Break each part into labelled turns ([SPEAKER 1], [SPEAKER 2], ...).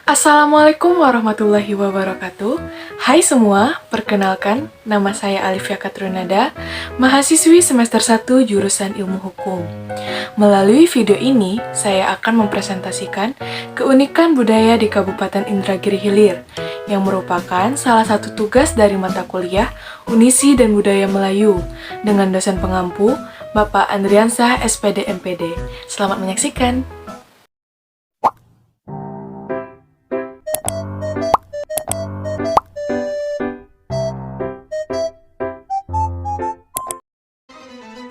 [SPEAKER 1] Assalamualaikum warahmatullahi wabarakatuh. Hai semua, perkenalkan, nama saya Alifia Katrunada, mahasiswi semester 1 jurusan Ilmu Hukum. Melalui video ini, saya akan mempresentasikan keunikan budaya di Kabupaten Indragiri Hilir, yang merupakan salah satu tugas dari mata kuliah Unisi dan Budaya Melayu, dengan dosen pengampu, Bapak Andriansah, SPD MPD. Selamat menyaksikan.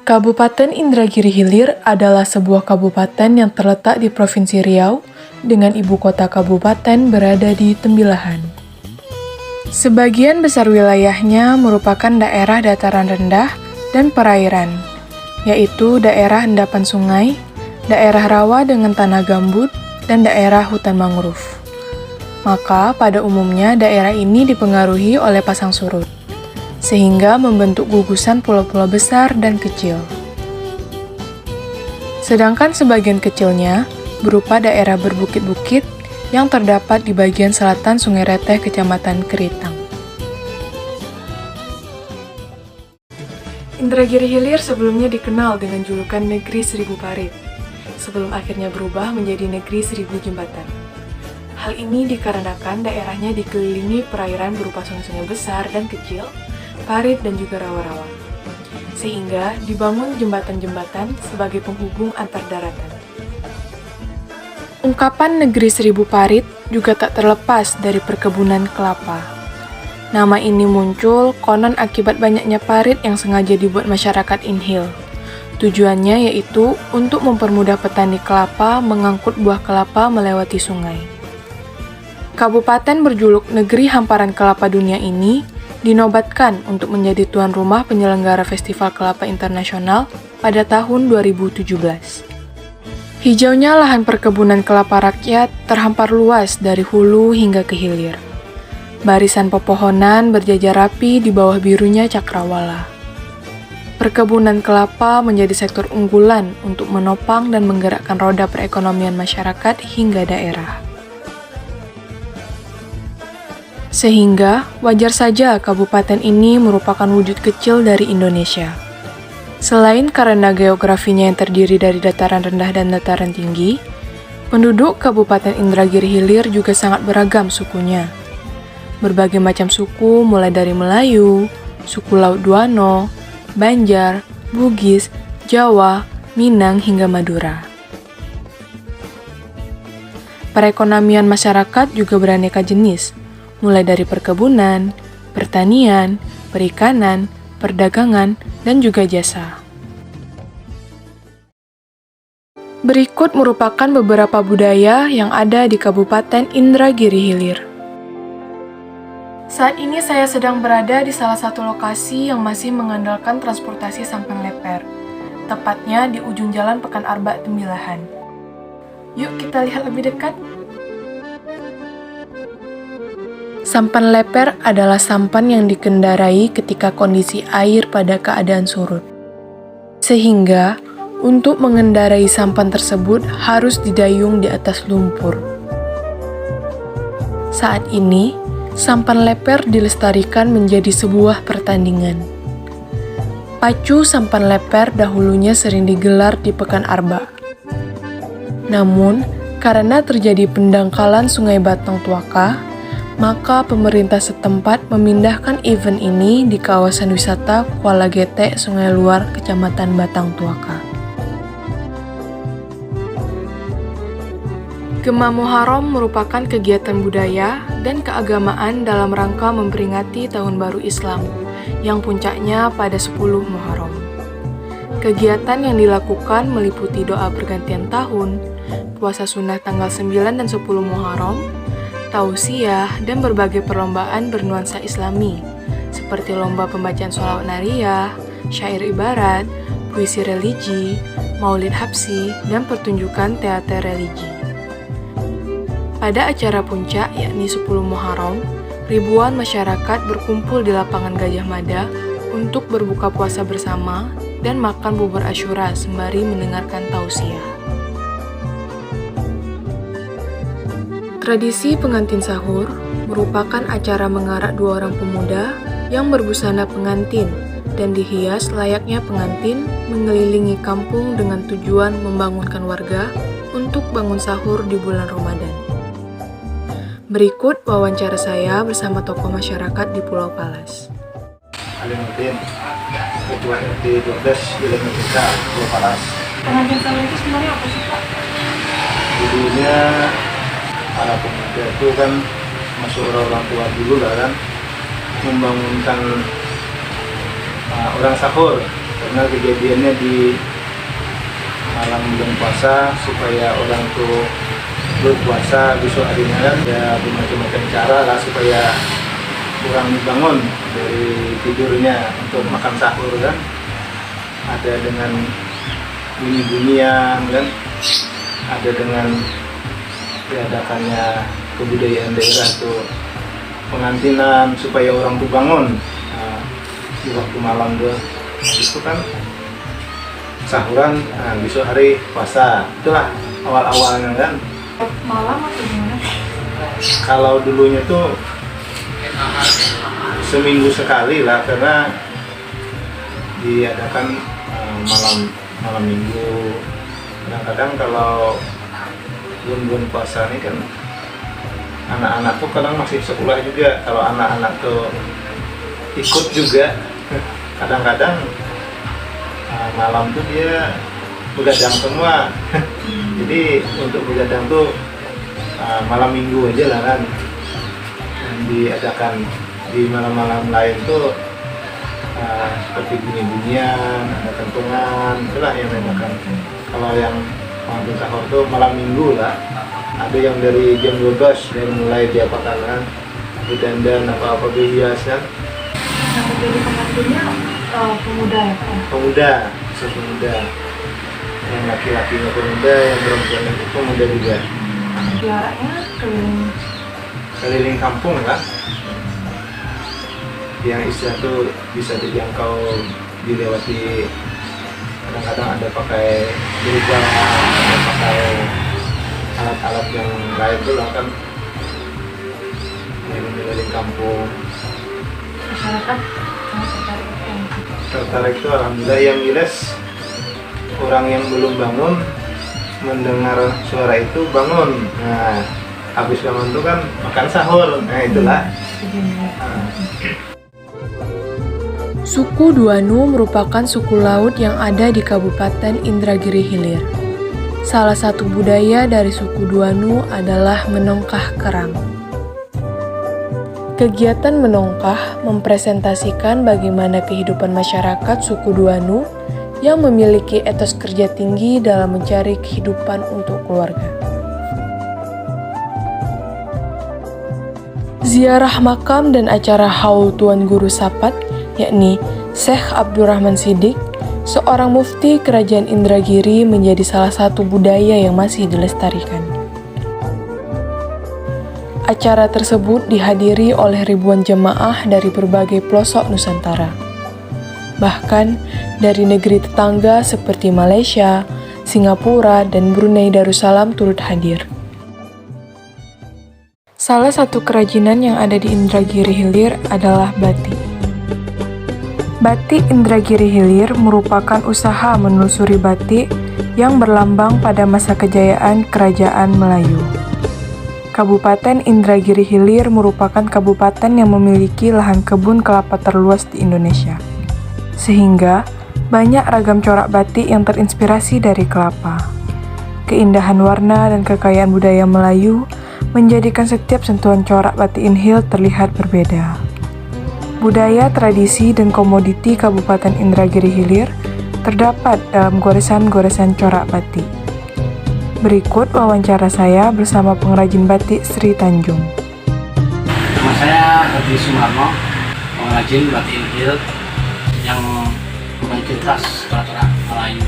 [SPEAKER 1] Kabupaten Indragiri Hilir adalah sebuah kabupaten yang terletak di Provinsi Riau dengan ibu kota kabupaten berada di Tembilahan. Sebagian besar wilayahnya merupakan daerah dataran rendah dan perairan, yaitu daerah endapan sungai, daerah rawa dengan tanah gambut, dan daerah hutan mangrove. Maka pada umumnya daerah ini dipengaruhi oleh pasang surut, sehingga membentuk gugusan pulau-pulau besar dan kecil. Sedangkan sebagian kecilnya berupa daerah berbukit-bukit yang terdapat di bagian selatan Sungai Reteh, Kecamatan Keritang. Indragiri Hilir sebelumnya dikenal dengan julukan Negeri Seribu Parit, sebelum akhirnya berubah menjadi Negeri Seribu Jembatan. Hal ini dikarenakan daerahnya dikelilingi perairan berupa sungai-sungai besar dan kecil, parit dan juga rawa-rawa, sehingga dibangun jembatan-jembatan sebagai penghubung antar daratan. Ungkapan Negeri Seribu Parit juga tak terlepas dari perkebunan kelapa. Nama ini muncul konon akibat banyaknya parit yang sengaja dibuat masyarakat Inhil. Tujuannya yaitu untuk mempermudah petani kelapa mengangkut buah kelapa melewati sungai. Kabupaten berjuluk Negeri Hamparan Kelapa Dunia ini dinobatkan untuk menjadi tuan rumah penyelenggara Festival Kelapa Internasional pada tahun 2017. Hijaunya lahan perkebunan kelapa rakyat terhampar luas dari hulu hingga ke hilir. Barisan pepohonan berjajar rapi di bawah birunya cakrawala. Perkebunan kelapa menjadi sektor unggulan untuk menopang dan menggerakkan roda perekonomian masyarakat hingga daerah. Sehingga, wajar saja kabupaten ini merupakan wujud kecil dari Indonesia. Selain karena geografinya yang terdiri dari dataran rendah dan dataran tinggi, penduduk Kabupaten Indragiri Hilir juga sangat beragam sukunya. Berbagai macam suku mulai dari Melayu, suku Laut Duano, Banjar, Bugis, Jawa, Minang hingga Madura. Perekonomian masyarakat juga beraneka jenis, mulai dari perkebunan, pertanian, perikanan, perdagangan, dan juga jasa. Berikut merupakan beberapa budaya yang ada di Kabupaten Indragiri Hilir. Saat ini saya sedang berada di salah satu lokasi yang masih mengandalkan transportasi sampan leper, tepatnya di ujung jalan Pekan Arba Tembilahan. Yuk kita lihat lebih dekat. Sampan leper adalah sampan yang dikendarai ketika kondisi air pada keadaan surut. Sehingga, untuk mengendarai sampan tersebut harus didayung di atas lumpur. Saat ini, sampan leper dilestarikan menjadi sebuah pertandingan. Pacu sampan leper dahulunya sering digelar di Pekan Arba. Namun, karena terjadi pendangkalan Sungai Batang Tuaka, maka pemerintah setempat memindahkan event ini di kawasan wisata Kuala Gete, Sungai Luar, Kecamatan Batang Tuaka. Gema Muharram merupakan kegiatan budaya dan keagamaan dalam rangka memperingati Tahun Baru Islam, yang puncaknya pada 10 Muharram. Kegiatan yang dilakukan meliputi doa pergantian tahun, puasa sunnah tanggal 9 dan 10 Muharram, tausiah, dan berbagai perlombaan bernuansa islami, seperti lomba pembacaan sholawat nariyah, syair ibarat, puisi religi, maulid habsi, dan pertunjukan teater religi. Pada acara puncak, yakni 10 Muharram, ribuan masyarakat berkumpul di lapangan Gajah Mada untuk berbuka puasa bersama dan makan bubur Asyura sembari mendengarkan tausiah. Tradisi pengantin sahur merupakan acara mengarak dua orang pemuda yang berbusana pengantin dan dihias layaknya pengantin mengelilingi kampung dengan tujuan membangunkan warga untuk bangun sahur di bulan Ramadan. Berikut wawancara saya bersama tokoh masyarakat di Pulau Palas.
[SPEAKER 2] Alimuddin, Ketua RT 12 Wilayah Merdeka, Pulau Palas.
[SPEAKER 1] Pengantin sahur itu sebenarnya apa sih, Pak?
[SPEAKER 2] Dulunya para pemuda itu kan masuk orang tua dulu lah kan membangunkan orang sahur, karena kejadiannya di malam bulan puasa supaya orang tuh berpuasa besok harinya kan ya bermacam-macam cara lah supaya orang bangun dari tidurnya untuk makan sahur kan, ada dengan bunyi-bunyian kan, ada dengan diadakannya kebudayaan daerah tuh pengantinan supaya orang tuh bangun di waktu malam tuh itu kan sahuran, besok hari puasa, itulah awal-awalnya kan.
[SPEAKER 1] Malam atau gimana?
[SPEAKER 2] Kalau dulunya tuh seminggu sekali lah, karena diadakan malam minggu. Kadang-kadang kalau bulan puasa ini kan anak-anak tuh kadang masih sekolah juga, kalau anak-anak tuh ikut juga kadang-kadang malam tuh dia begadang semua. Jadi untuk begadang tuh malam minggu aja lah kan, yang diadakan di malam-malam lain tuh seperti bunyi-bunyian, ada kentungan, itulah yang diadakan. Kalau yang pengantin sahur tuh malam minggu lah, ada yang dari jam 12 dan mulai diapakan kan, dandan apa-apa berhias kan.
[SPEAKER 1] Yang menjadi pengantinnya pemuda ya, Pak?
[SPEAKER 2] Pemuda, sepemuda. Yang laki-lakinya pemuda, yang perempuannya itu pemuda juga.
[SPEAKER 1] Jaraknya
[SPEAKER 2] Keliling kampung lah. Yang istilah tuh bisa dijangkau, dilewati. Kadang-kadang ada pakai gerobak, ada pakai alat-alat yang lain tuh lah kan, keliling kampung.
[SPEAKER 1] masyarakat sangat
[SPEAKER 2] Tertarik itu alhamdulillah. Yang jelas orang yang belum bangun mendengar suara itu bangun. Nah, habis bangun itu kan makan sahur. Nah, itulah.
[SPEAKER 1] Suku Duanu merupakan suku laut yang ada di Kabupaten Indragiri Hilir. Salah satu budaya dari suku Duanu adalah menongkah kerang. Kegiatan menongkah mempresentasikan bagaimana kehidupan masyarakat suku Duanu yang memiliki etos kerja tinggi dalam mencari kehidupan untuk keluarga. Ziarah makam dan acara haul Tuan Guru Sapat, yakni Syekh Abdurrahman Siddiq, seorang mufti kerajaan Indragiri, menjadi salah satu budaya yang masih dilestarikan. Acara tersebut dihadiri oleh ribuan jemaah dari berbagai pelosok Nusantara. Bahkan dari negeri tetangga seperti Malaysia, Singapura, dan Brunei Darussalam turut hadir. Salah satu kerajinan yang ada di Indragiri Hilir adalah batik. Batik Indragiri Hilir merupakan usaha menelusuri batik yang berlambang pada masa kejayaan Kerajaan Melayu. Kabupaten Indragiri Hilir merupakan kabupaten yang memiliki lahan kebun kelapa terluas di Indonesia. Sehingga banyak ragam corak batik yang terinspirasi dari kelapa. Keindahan warna dan kekayaan budaya Melayu menjadikan setiap sentuhan corak batik Inhil terlihat berbeda. Budaya, tradisi, dan komoditi Kabupaten Indragiri Hilir terdapat dalam goresan-goresan corak batik. Berikut wawancara saya bersama pengrajin batik Sri Tanjung.
[SPEAKER 3] Nama saya Haji Sumarno, pengrajin batik Inhil yang memiliki khas corak Melayu.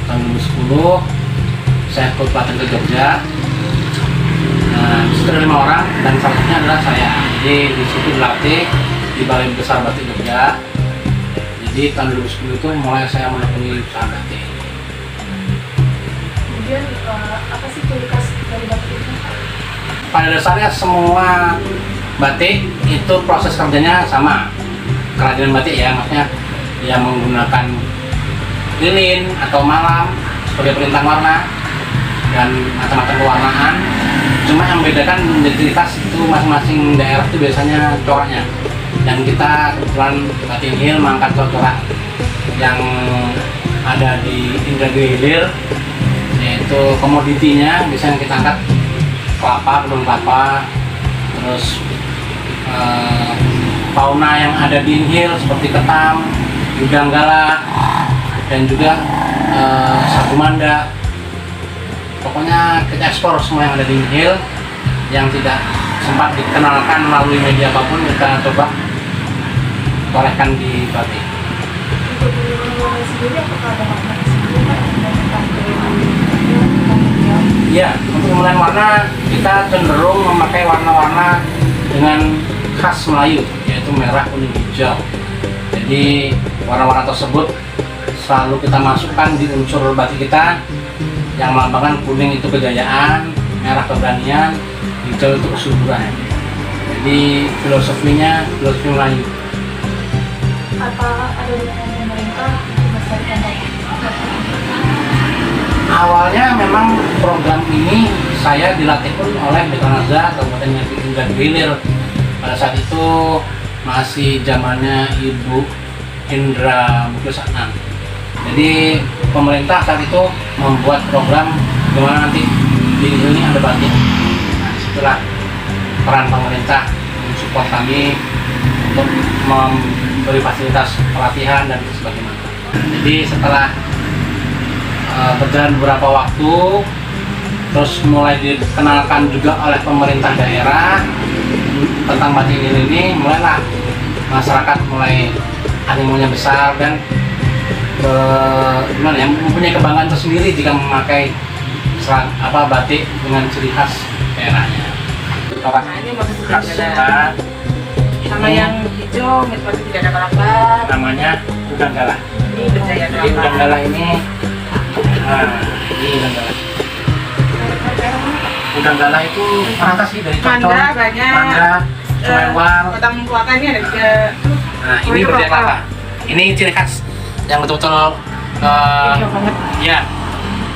[SPEAKER 3] Tahun 2010 saya ikut pelatihan ke Jogja. Di situ ada 5 orang dan salah satunya adalah saya. Jadi di situ dilatih di Balai Besar Batik Jogja. Jadi tahun 2010 itu mulai saya menekuni usaha batik.
[SPEAKER 1] Apa sih ciri khas dari batik itu?
[SPEAKER 3] Pada dasarnya semua batik itu proses kerjanya sama. Kerajinan batik ya, maksudnya dia menggunakan lilin atau malam sebagai perintah warna dan macam-macam pewarnaan. Cuma yang membedakan menjadi ciri khas itu masing-masing daerah itu biasanya coraknya. Dan kita kebetulan Batik Nihil mengangkat corak yang ada di Indragiri Hilir, yaitu komoditinya biasanya kita angkat kelapa, gedung kelapa, terus fauna yang ada di Nihil seperti ketam, Yudanggala, dan juga sagu manda. Pokoknya kita ekspor semua yang ada di Nihil yang tidak sempat dikenalkan melalui media apapun, kita coba torehkan di batik.
[SPEAKER 1] Untuk warna sendiri apakah ada makna tersendiri Pak?
[SPEAKER 3] Iya, untuk pemilihan warna kita cenderung memakai warna-warna dengan khas Melayu, yaitu merah, kuning, hijau. Jadi warna-warna tersebut selalu kita masukkan di unsur batik kita, yang melambangkan kuning itu kejayaan, merah keberanian, hijau itu kesuburan. Jadi filosofinya filosofi Melayu.
[SPEAKER 1] Apa ada dukungan pemerintah untuk melestarikan batik?
[SPEAKER 3] Awalnya memang program ini saya dilatih pun oleh Dekanaza Kabupaten Indragiri Hilir. Pada saat itu masih zamannya Ibu Indra Muklisana. Jadi pemerintah saat itu membuat program gimana nanti di sini ada batik. Nah, disitulah peran pemerintah mensupport kami untuk memberi fasilitas pelatihan dan sebagainya. Jadi setelah berjalan beberapa waktu, terus mulai dikenalkan juga oleh pemerintah daerah tentang batik ini, mulailah masyarakat mulai animonya besar dan gimana ya, mempunyai kebanggaan tersendiri jika memakai batik dengan ciri khas daerahnya.
[SPEAKER 4] Nah, ini masih
[SPEAKER 3] Khas
[SPEAKER 4] ada. Sama yang hijau, masih tidak ada kelapa.
[SPEAKER 3] namanya Udanggala.
[SPEAKER 4] Ini berjaya
[SPEAKER 3] Jadi
[SPEAKER 4] kelapa.
[SPEAKER 3] Udanggala ini, ini Udanggala. Udanggala itu rata sih dari Cocok,
[SPEAKER 4] Manda banyak.
[SPEAKER 3] Manda, Sumewar.
[SPEAKER 4] Batang Puaka ini ada juga.
[SPEAKER 3] Nah, ini
[SPEAKER 4] itu
[SPEAKER 3] berjaya
[SPEAKER 4] kelapa.
[SPEAKER 3] kelapa. Ini ciri khas yang betul-betul
[SPEAKER 4] Hijau banget.
[SPEAKER 3] ya,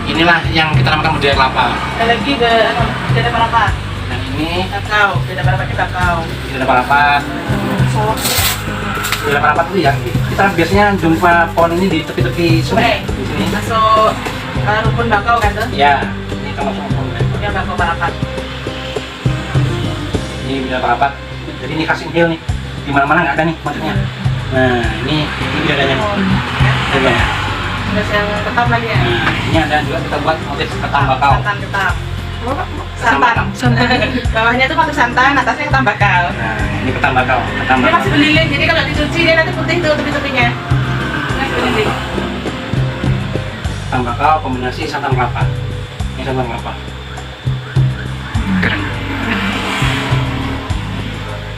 [SPEAKER 3] inilah yang kita namakan budaya kelapa.
[SPEAKER 4] Ada lagi tidak ada kelapa.
[SPEAKER 3] Dan ini
[SPEAKER 4] Kakao, tidak ada pakai kakao.
[SPEAKER 3] tidak ada parapat. Tidak ada parapat itu ya. Kita biasanya jumpa pohon ini di tepi-tepi sungai. Di sini.
[SPEAKER 4] Masuk rumpun bakau kan tuh?
[SPEAKER 3] Ya, ini kita masuk pohon.
[SPEAKER 4] Ya bakau parapat.
[SPEAKER 3] Ini budaya parapat. Jadi ini khas Nihil nih. Di mana-mana nggak ada nih maksudnya. Nah, ini budayanya. Coba ya.
[SPEAKER 4] Terus yang ketam lagi ya?
[SPEAKER 3] Nah, ini ada juga kita buat motif ketam bakau.
[SPEAKER 4] Santan ketam.
[SPEAKER 3] Ketam bakau.
[SPEAKER 4] Santan. Bawahnya itu motif santan, atasnya ketam bakal.
[SPEAKER 3] Nah, ini ketam bakau. Ketam
[SPEAKER 4] Dia
[SPEAKER 3] bakau.
[SPEAKER 4] masih beliling, jadi kalau dicuci dia nanti putih tuh tepi-tepinya. Masih beliling.
[SPEAKER 3] Ketam bakau kombinasi santan kelapa. Ini santan kelapa.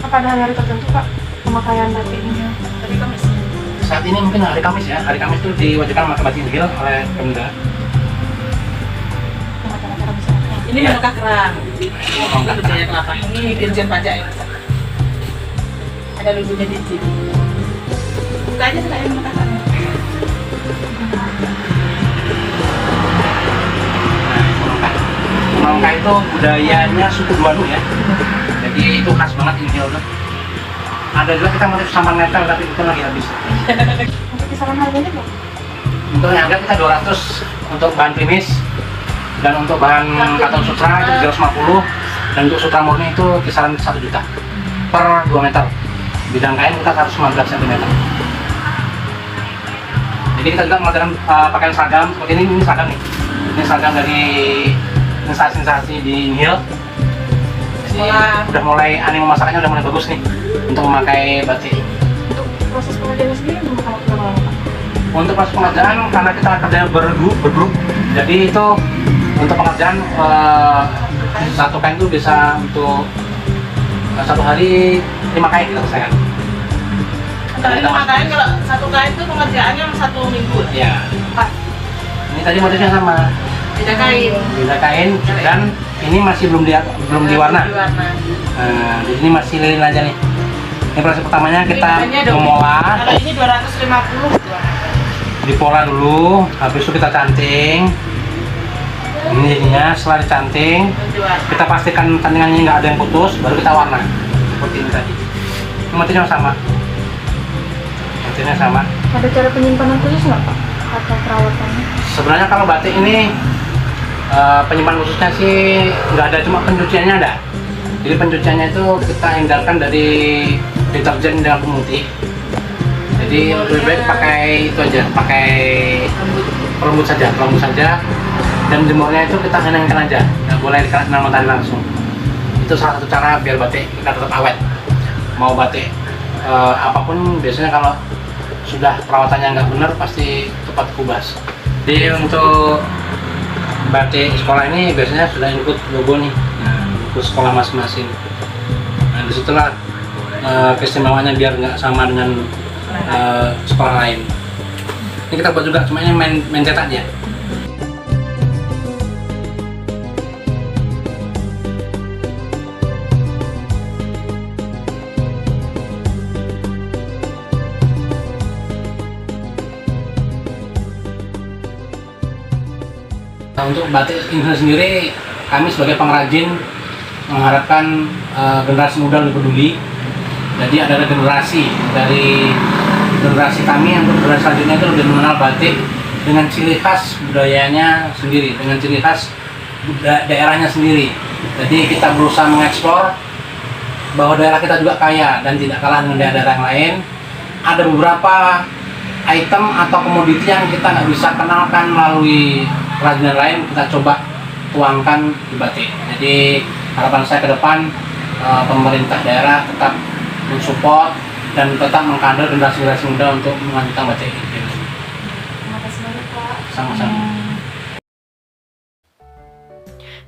[SPEAKER 1] Apa ada hari tertentu Pak pemakaian batik ini?
[SPEAKER 4] Tapi kamis.
[SPEAKER 3] Saat ini mungkin hari Kamis ya. Hari Kamis itu diwajibkan memakai batik Nihil oleh Pemda.
[SPEAKER 1] Acara-acara besar.
[SPEAKER 4] Ini
[SPEAKER 3] Ya.
[SPEAKER 4] menukar kerang.
[SPEAKER 3] Ini
[SPEAKER 4] Ini berjaya kelapa. Ini dirjen pajak ya. Ada logonya dirjen. Buka aja suka yang menukar kerang.
[SPEAKER 3] Nongka itu budayanya suku Duanu ya. Jadi itu khas banget Nihil tuh. Ada juga kita motif sampan netel tapi itu lagi habis.
[SPEAKER 1] Untuk kisaran harganya Pak?
[SPEAKER 3] Untuk yang harga kita 200 untuk bahan primis dan untuk bahan katon sutra itu 350 dan untuk sutra murni itu kisaran 1 juta per 2 meter. Bidang kain kita 115 cm. Jadi kita juga mengadakan pakaian seragam seperti ini seragam nih. Ini seragam dari instansi di Nihil. Udah mulai animo masyarakatnya udah mulai bagus nih untuk memakai batik.
[SPEAKER 1] Untuk proses pengerjaannya sendiri memakan waktu berapa lama Pak?
[SPEAKER 3] Untuk proses pengerjaan karena kita kerja bergrup, jadi itu untuk pengerjaan satu kain itu bisa untuk 1 hari 5 kain kita selesaikan.
[SPEAKER 4] Kalau 5 kain, kalau 1 kain itu pengerjaannya 1 minggu.
[SPEAKER 3] Ya.
[SPEAKER 4] Pak,
[SPEAKER 3] Ini tadi motifnya sama.
[SPEAKER 4] Beda kain.
[SPEAKER 3] beda kain, dan ini masih belum diwarna. Nah, di sini masih lilin aja nih. Ini proses pertamanya kita memola,
[SPEAKER 4] Kalau ini 250
[SPEAKER 3] dipola dulu, habis itu kita canting. Ini jadinya setelah dicanting, kita pastikan cantingannya nggak ada yang putus, baru kita warna seperti ini tadi. Materinya sama. Materinya sama.
[SPEAKER 1] Ada cara penyimpanan khusus nggak Pak? Atau perawatannya?
[SPEAKER 3] Sebenarnya kalau batik ini penyimpanan khususnya sih nggak ada, cuma pencuciannya ada. Jadi pencuciannya itu kita hindarkan dari deterjen dengan pemutih. Jadi lebih baik pakai itu aja, pakai pelembut saja. Dan jemurnya itu kita heningkan aja, nggak boleh dikena sinar matahari langsung. Itu salah satu cara biar batik kita tetap awet. Mau batik apapun, biasanya kalau sudah perawatannya nggak benar pasti cepat kubas. Jadi untuk batik sekolah ini biasanya sudah include logo nih, logo sekolah masing-masing. Nah disitulah keistimewaannya biar nggak sama dengan sekolah lain. Ini kita buat juga, cuma ini main cetaknya. Nah, untuk batik Indonesia sendiri, kami sebagai pengrajin mengharapkan generasi muda lebih peduli. Jadi ada generasi dari generasi kami untuk generasi selanjutnya itu lebih mengenal batik dengan ciri khas budayanya sendiri, dengan ciri khas daerahnya sendiri. Jadi kita berusaha mengeksplor bahwa daerah kita juga kaya dan tidak kalah dengan daerah yang lain. Ada beberapa item atau komoditi yang kita nggak bisa kenalkan melalui kerajinan lain, kita coba tuangkan di batik. Jadi harapan saya ke depan pemerintah daerah tetap mensupport dan tetap mengkader generasi muda untuk melanjutkan batik ini.
[SPEAKER 1] Terima kasih banyak Pak.
[SPEAKER 3] Sama-sama.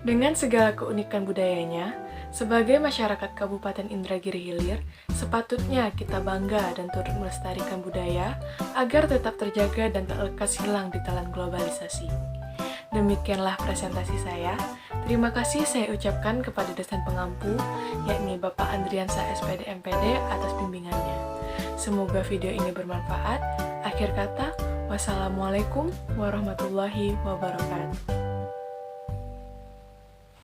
[SPEAKER 1] Dengan segala keunikan budayanya, sebagai masyarakat Kabupaten Indragiri Hilir, sepatutnya kita bangga dan turut melestarikan budaya agar tetap terjaga dan tak lekas hilang di telan globalisasi. Demikianlah presentasi saya. Terima kasih saya ucapkan kepada dosen pengampu, yakni Bapak Andriansa SPD MPD atas bimbingannya. Semoga video ini bermanfaat. Akhir kata, wassalamualaikum warahmatullahi wabarakatuh.